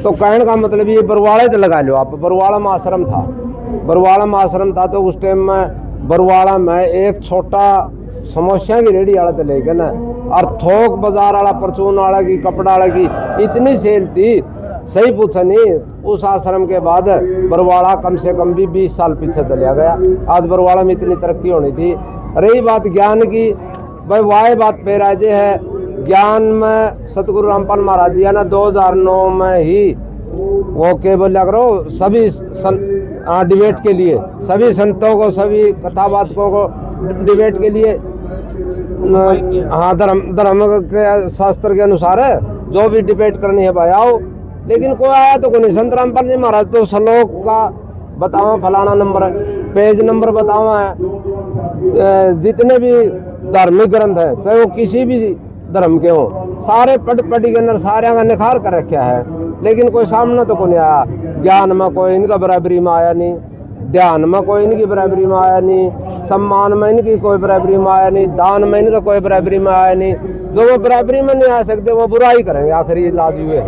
तो कहने का मतलब ये बरवाड़ा तो लगा लो आप, बरवाड़ा में आश्रम था, बरवाड़ा में आश्रम था तो उस टाइम में बरवाड़ा में एक छोटा समोसा की रेडी वाला तो लेके ना, और थोक बाजार वाला, परचून वाला की, कपड़ा वाला की इतनी सेल थी, सही पूछा नहीं। उस आश्रम के बाद बरवाड़ा कम से कम भी 20 साल पीछे चलिया गया। आज बरवाड़ा में इतनी तरक्की होनी थी। रही बात ज्ञान की, भाई वाह बात पे राजे है, ज्ञान में सतगुरु रामपाल महाराज जी है ना 2009 में ही वो क्या बोला करो, सभी डिबेट के लिए, सभी संतों को, सभी कथावाचकों को डिबेट के लिए, हाँ धर्म के शास्त्र के अनुसार है, जो भी डिबेट करनी है भाई आओ। लेकिन कोई आया तो कोई नहीं। संत रामपाल जी महाराज तो श्लोक का बतावा, फलाना नंबर है, पेज नंबर बतावा है। जितने भी धार्मिक ग्रंथ है, चाहे वो किसी भी धर्म के हो, सारे पढ़ी के अंदर सारे का निखार कर रखा है। लेकिन कोई सामने तो कोई नहीं आया। ज्ञान में कोई इनका बराबरी में आया नहीं, ध्यान में कोई इनकी बराबरी में आया नहीं, सम्मान में इनकी कोई बराबरी में आया नहीं, दान में इनका कोई बराबरी में आया नहीं। जो वो बराबरी में नहीं आ सकते वो बुराई करेंगे, आखिरी इलाज हुए।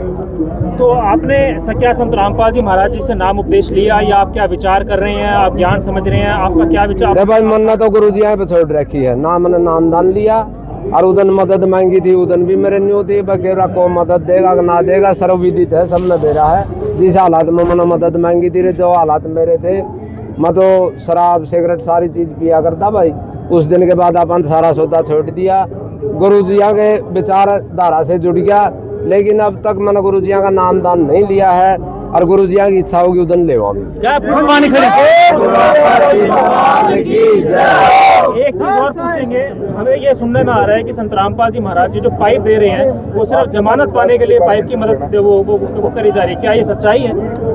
तो आपने क्या संत रामपाल जी महाराज जी से नाम उपदेश लिया, या आप क्या विचार कर रहे हैं, आप ज्ञान समझ रहे हैं, आपका क्या विचार? भाई मन्ना तो गुरु जी यहाँ पे छोड़ रखी है ना, मैंने नाम दान लिया और उदन मदद मांगी थी, उदन भी मेरे न्यू थी। बकेरा को मदद देगा ना देगा सर्वविदित है, सब ने दे रहा है। जिस हालात में मैंने मदद मांगी थी, जो हालात मेरे थे, मैं तो शराब सिगरेट सारी चीज पिया करता भाई। उस दिन के बाद अपन सारा सौदा छोड़ दिया, गुरु जी के विचार धारा से जुड़ गया। लेकिन अब तक मैंने गुरु जी का नाम दान नहीं लिया है, और गुरु जी की इच्छा होगी उदन ले। एक चीज और पूछेंगे, हमें ये सुनने में आ रहा है कि संत रामपाल जी महाराज जी जो पाइप दे रहे हैं वो सिर्फ जमानत पाने के लिए पाइप की मदद वो करी जा रही है, क्या ये सच्चाई है?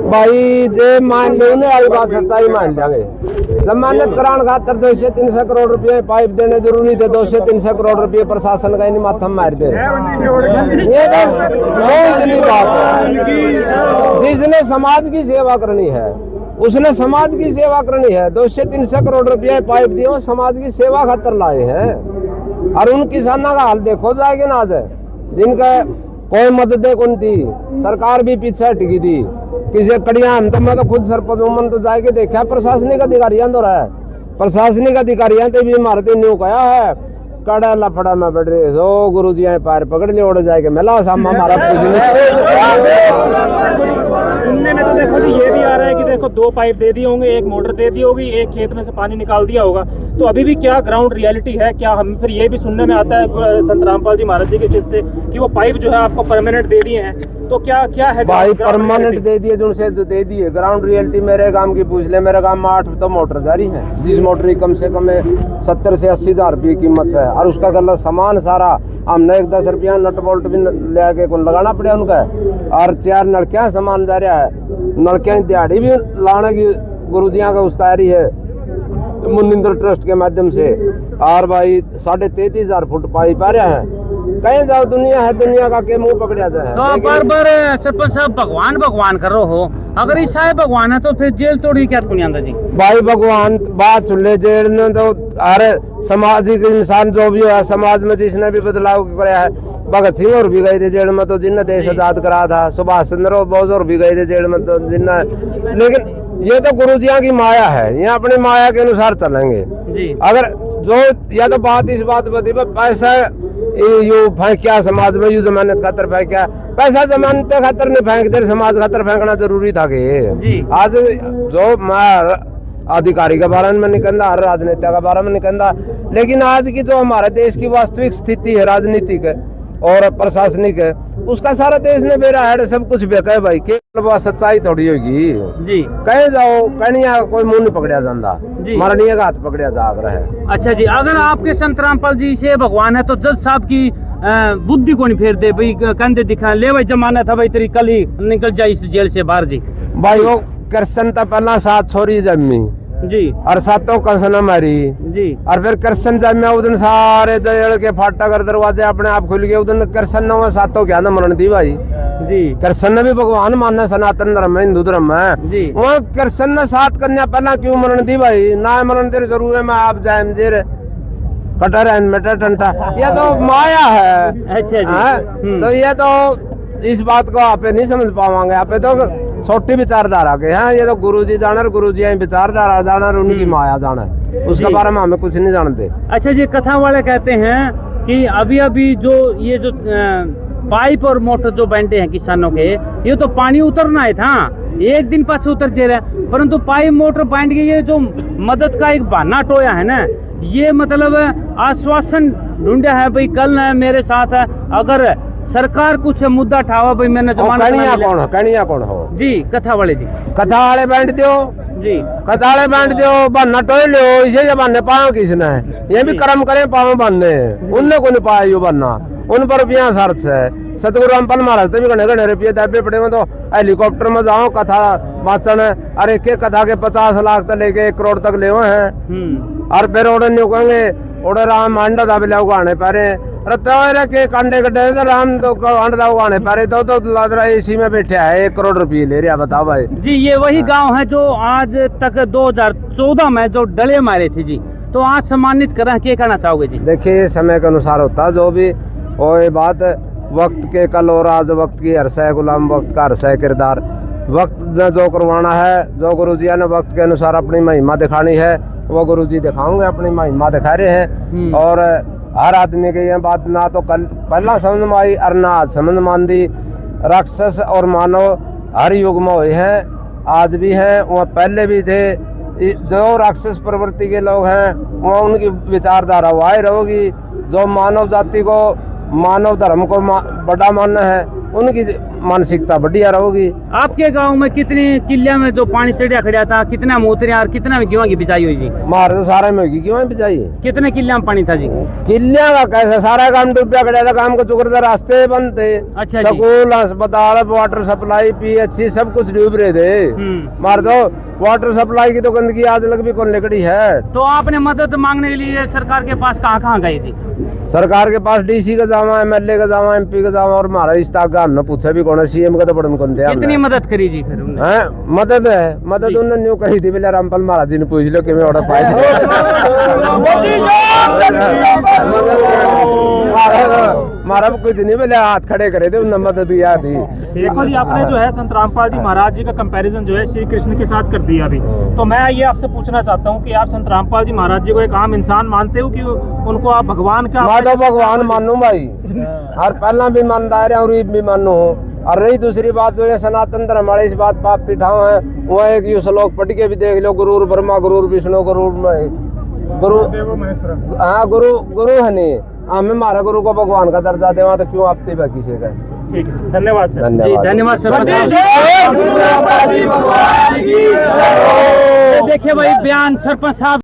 भाई जे मान लेने वाली बात सच्चाई मान लेंगे। जमानत कराने खातर 200-300 करोड़ रुपए पाइप देने जरूरी थे। 200-300 करोड़ रुपए प्रशासन का इन माथा मार दे। ये तो बहुत बात है। जिसने समाज की सेवा करनी है उसने समाज की सेवा करनी है। 200-300 करोड़ रुपए पाइप दिए समाज की सेवा खातर लाए हैं। और उन किसानों का हाल देखो जाएगा ना, आज जिनका कोई मदद कौन थी, सरकार भी पीछे हटगी थी। किसी कड़िया हम तो मैं तो खुद सरपंच मन तो जाके देखा, प्रशासनिक अधिकारियों तो रहा है, प्रशासनिक अधिकारियों तो भी मारते न्यू कहा है कड़ा लफड़ा में बैठ रहे हो गुरु जी पैर पकड़ ले उड़ जाएगा मेला सामा हमारा। सुनने में तो देखो जी ये भी आ रहा है कि देखो 2 पाइप दे दिए होंगे, एक मोटर दे दी होगी, एक खेत में से पानी निकाल दिया होगा। तो अभी भी क्या ग्राउंड रियलिटी है? क्या हम फिर ये भी सुनने में आता है संत रामपाल जी महाराज जी के चीज से कि वो पाइप जो है आपको परमानेंट दे दिए हैं, तो क्या है भाई? परमानेंट दे दिए जो से दे दिए। ग्राउंड रियलिटी मेरे गांव की पूछ ले, मेरे गांव में 8 तो मोटर जारी है, जिस मोटर की कम से कम 70 से 80 हजार रुपये कीमत है। और उसका गला सामान सारा हमने 10 रुपया नट बोल्ट भी ले के लगाना पड़े उनका। और 4 नलकियां सामान जा रहा है, नलकियां दिहाड़ी भी लाने की गुरु जी का उस्तारी है मुनिंद्र ट्रस्ट के माध्यम से। और भाई 33,500 फुट पाइप आ रहा है। कहीं जाओ दुनिया है, दुनिया का के मुंह पकड़ा जाए। तो बार सरपंच साहब भगवान कर रहे हो, अगर ईसा है भगवान है तो फिर जेल तोड़ी क्या पुनिया जी? भाई भगवान बात सुन ले, जेल ने तो अरे सामाजिक इंसान जो भी है समाज में जिसने भी बदलाव कराया है। भगत सिंह और भी गए थे जेल में तो जिनने देश आजाद करा था। सुभाष चंद्र बोस और भी गए थे जेल में तो जिनने। लेकिन ये तो गुरु जी की माया है, ये अपनी माया के अनुसार चलेंगे जी। अगर जो या तो बात इस बात बती पैसा यू फेंक क्या समाज में, यू जमानत खातर फेंक क्या पैसा, जमानत खातर नहीं फेंक दे, समाज खातर फेंकना जरूरी था कि आज जो मैं अधिकारी के बारे में नहीं कहता, हर राजनेता के बारे में नहीं कहता, लेकिन आज की जो हमारे देश की वास्तविक स्थिति है राजनीतिक है और प्रशासनिक है, उसका सारा देश ने बेरा है, सब कुछ बेका है भाई। केवल सच्चाई थोड़ी होगी जी। कहीं जाओ कहीं कोई मुंह नहीं पकड़ा जाता, मरनी का हाथ पकड़ा जाग रहा है। अच्छा जी, अगर आपके संत रामपाल जी से भगवान है तो जज साहब की बुद्धि को नहीं फेर दे भाई, कंधे दिखा ले भाई जमानत है भाई तेरी, कल ही निकल जाए इस जेल से बाहर जी। भाई वो कृष्ण तो पहला 7 छोरी जमी जी, और 7 कृष्ण मारी जी। और फिर कृष्ण जम्या उदन सारे दल के फाटा कर दरवाजे अपने आप खुल गए। उदन कृष्ण ने 7 क्या ना मरण दी भाई जी। कृष्ण ने भी भगवान मानना, सनातन धर्म है, हिंदू धर्म है। वहाँ कृष्ण ने 7 कन्या पहला क्यों मरण दी भाई? ना मरण दे जरूर है, मैं आप जाए जेर कटर टंटा, ये तो माया है। अच्छा जी। तो ये तो इस बात को आप नहीं समझ पावांगे। आप तो छोटी विचारधारा के हैं, ये तो गुरुजी जाना, गुरुजी विचारधारा जाना, उनकी माया जाना, उसके बारे में हमें कुछ नहीं जानते। अच्छा जी, कथा वाले कहते हैं कि अभी अभी जो ये जो पाइप और मोटर जो बांटे हैं किसानों के, ये तो पानी उतरना है था, एक दिन पाछे उतर जे रहे, परंतु पाइप मोटर बांट के ये जो मदद का एक बहाना टोया है ना, ये मतलब आश्वासन ढूंढा है भाई कल न मेरे साथ है, अगर सरकार कुछ मुद्दा ठावा भाई मैंने कनिया कौन हो जी, कथा वाले जी, कथा वाले बांट दो जी, कथा वाले बांट दो, बहाना टोय लो, इसे जबाने पाओ किसने, ये भी कर्म करे पाओ बनने, उनने को नहीं पाया यो बनना, उन पर भी यहाँ शर्त है। सतगुरु रामपाल महाराज तो भी घने घने रुपये दाबे पड़े में, तो हेलीकॉप्टर में जाओ कथा वाचन, अरे के कथा के 50 लाख तक लेके 1 करोड़ तक ले हैं, और फिर ओडे नहीं कहेंगे ओडे राम अंडा दाबे ले उगाने पारे, रत्ता के कांडे कटे तो राम तो अंडा उगाने पारे, तो लादरा इसी में बैठे है 1 करोड़ रुपये ले रहा, बताओ भाई जी। ये वही गांव है जो आज तक 2014 में जो डले मारे थे जी, तो आज सम्मानित कर रहे हैं, क्या कहना चाहोगे जी? देखिए समय के अनुसार होता है जो भी, और ये बात वक्त के कल और आज, वक्त की हर्ष है गुलाम, वक्त का हर्ष है किरदार, वक्त ने जो करवाना है, जो गुरुजी ने वक्त के अनुसार अपनी महिमा दिखानी है, वो गुरुजी दिखाओगे, अपनी महिमा दिखा रहे हैं। और हर आदमी की ये बात ना तो कल पहला समझ में आई और ना आज समझ में आंदी, राक्षस और मानव हर युग में हुए हैं, आज भी हैं, वह पहले भी थे। जो राक्षस प्रवृत्ति के लोग हैं वह उनकी विचारधारा वही रहेगी, जो मानव जाति को मानव धर्म को बड़ा मानना है उनकी मानसिकता बढ़िया रहेगी। आपके गांव में कितने किले में जो पानी चढ़िया खड़ा था, कितना मोतरे और कितना में गेहूं की बिजाई हुई जी? मारे तो सारे में होगी क्यों बिजाई, कितने किले में पानी था जी? किले का कैसे सारा काम डूबा खड़ा था, काम को चुकर रास्ते बंद थे, अच्छा, स्कूल अस्पताल वाटर सप्लाई PHC सब कुछ डूब रहे थे। मार दो वाटर सप्लाई की तो गंदगी आज लग भी कौन निकली है। तो आपने मदद मांगने के लिए सरकार के पास कहाँ कहाँ गए जी? सरकार के पास DC का जावा, MLA का जावा, MP का जावा, और हमारा इस्ताक का हमने पूछा भी कौन, CM का तो पढ़न कौन थे। कितनी मदद करी जी फिर उन्होंने? मदद है, मदद उन्होंने न्यू कही थी, बोले रामपाल महाराज जी ने पूछ लो कि मैं ऑर्डर पाए मारा कुछ नहीं, बोले हाथ खड़े करे थे, उन्होंने मदद दिया थी। देखो जी, आपने जो है संत रामपाल जी महाराज जी का कंपैरिजन जो है श्री कृष्ण के साथ कर दिया अभी, तो मैं ये आपसे पूछना चाहता हूँ कि आप संत रामपाल जी महाराज जी को एक आम इंसान मानते हो कि उनको आप भगवान का? मैं तो भगवान मानू भाई, और पहला भी मानदार है और ये भी मानू हूँ। और रही दूसरी बात जो है सनातन धर्म वाले इस बात पाप पिठाओ है, वो एक यू श्लोक पढ़ के भी देख लो, गुरु ब्रह्मा गुरु विष्णु गुरु गुरु हाँ गुरु है नहीं, हमें हमारा गुरु को भगवान का दर्जा देवा, तो क्यों आपते बाकी से गए। ठीक है, धन्यवाद सर। जी धन्यवाद सर। देखिए भाई बयान सरपंच साहब